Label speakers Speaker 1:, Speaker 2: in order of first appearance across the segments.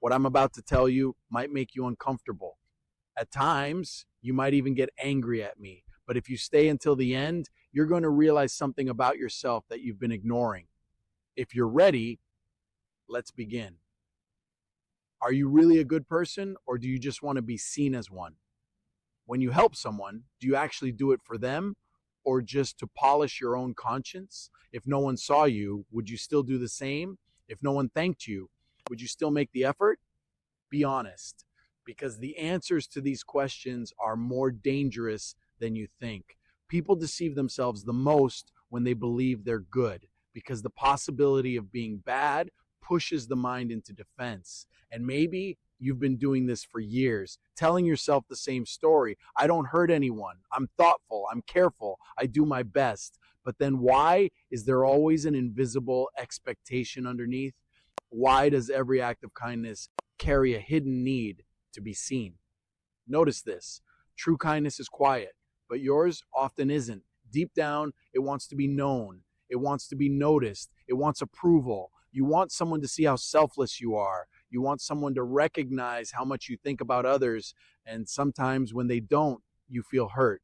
Speaker 1: What I'm about to tell you might make you uncomfortable. At times, you might even get angry at me. But if you stay until the end, you're going to realize something about yourself that you've been ignoring. If you're ready, let's begin. Are you really a good person, or do you just want to be seen as one? When you help someone, do you actually do it for them, or just to polish your own conscience? If no one saw you, would you still do the same? If no one thanked you, would you still make the effort? Be honest, because the answers to these questions are more dangerous than you think. People deceive themselves the most when they believe they're good, because the possibility of being bad pushes the mind into defense. And maybe you've been doing this for years, telling yourself the same story. I don't hurt anyone. I'm thoughtful. I'm careful. I do my best. But then why is there always an invisible expectation underneath? Why does every act of kindness carry a hidden need to be seen? Notice this. True kindness is quiet, but yours often isn't. Deep down, it wants to be known. It wants to be noticed. It wants approval. You want someone to see how selfless you are. You want someone to recognize how much you think about others. And sometimes when they don't, you feel hurt.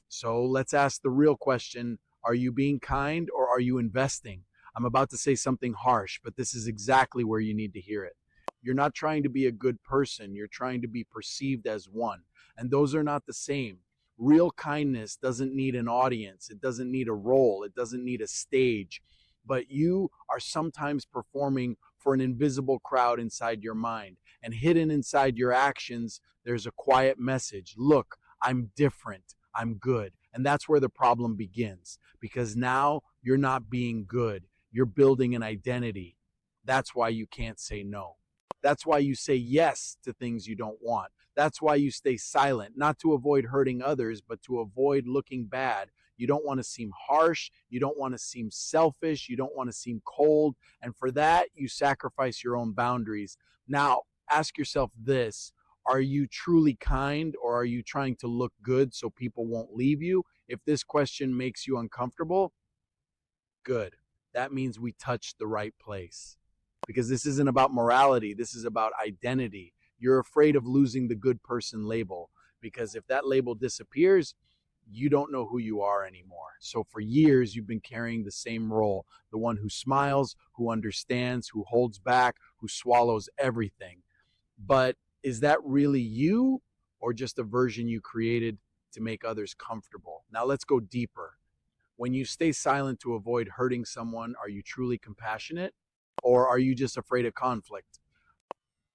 Speaker 1: So let's ask the real question. Are you being kind, or are you investing? I'm about to say something harsh, but this is exactly where you need to hear it. You're not trying to be a good person. You're trying to be perceived as one. And those are not the same. Real kindness doesn't need an audience. It doesn't need a role. It doesn't need a stage. But you are sometimes performing for an invisible crowd inside your mind. And hidden inside your actions, there's a quiet message. Look, I'm different. I'm good. And that's where the problem begins. Because now you're not being good. You're building an identity. That's why you can't say no. That's why you say yes to things you don't want. That's why you stay silent, not to avoid hurting others, but to avoid looking bad. You don't want to seem harsh. You don't want to seem selfish. You don't want to seem cold. And for that, you sacrifice your own boundaries. Now, ask yourself this. Are you truly kind, or are you trying to look good so people won't leave you? If this question makes you uncomfortable, good. That means we touched the right place. Because this isn't about morality. This is about identity. You're afraid of losing the good person label, because if that label disappears, you don't know who you are anymore. So for years, you've been carrying the same role, the one who smiles, who understands, who holds back, who swallows everything. But is that really you, or just a version you created to make others comfortable? Now let's go deeper. When you stay silent to avoid hurting someone, are you truly compassionate, or are you just afraid of conflict?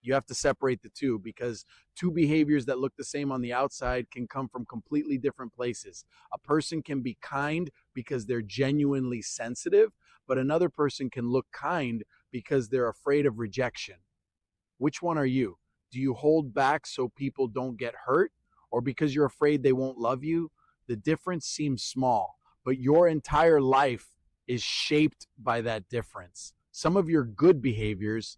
Speaker 1: You have to separate the two, because two behaviors that look the same on the outside can come from completely different places. A person can be kind because they're genuinely sensitive, but another person can look kind because they're afraid of rejection. Which one are you? Do you hold back so people don't get hurt, or because you're afraid they won't love you? The difference seems small, but your entire life is shaped by that difference. Some of your good behaviors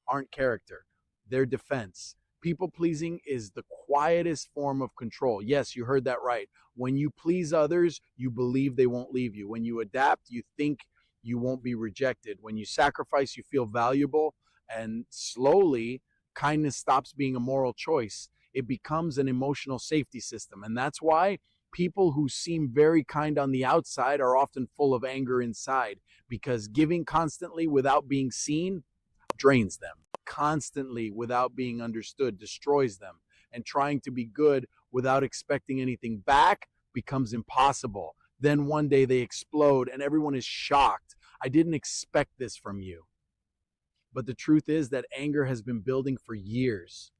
Speaker 1: aren't character, they're defense. People pleasing is the quietest form of control. Yes, you heard that right. When you please others, you believe they won't leave you. When you adapt, you think you won't be rejected. When you sacrifice, you feel valuable. And slowly, kindness stops being a moral choice. It becomes an emotional safety system. And that's why people who seem very kind on the outside are often full of anger inside, because giving constantly without being seen drains them. Constantly without being understood destroys them. And trying to be good without expecting anything back becomes impossible. Then one day they explode and everyone is shocked. I didn't expect this from you. But the truth is that anger has been building for years.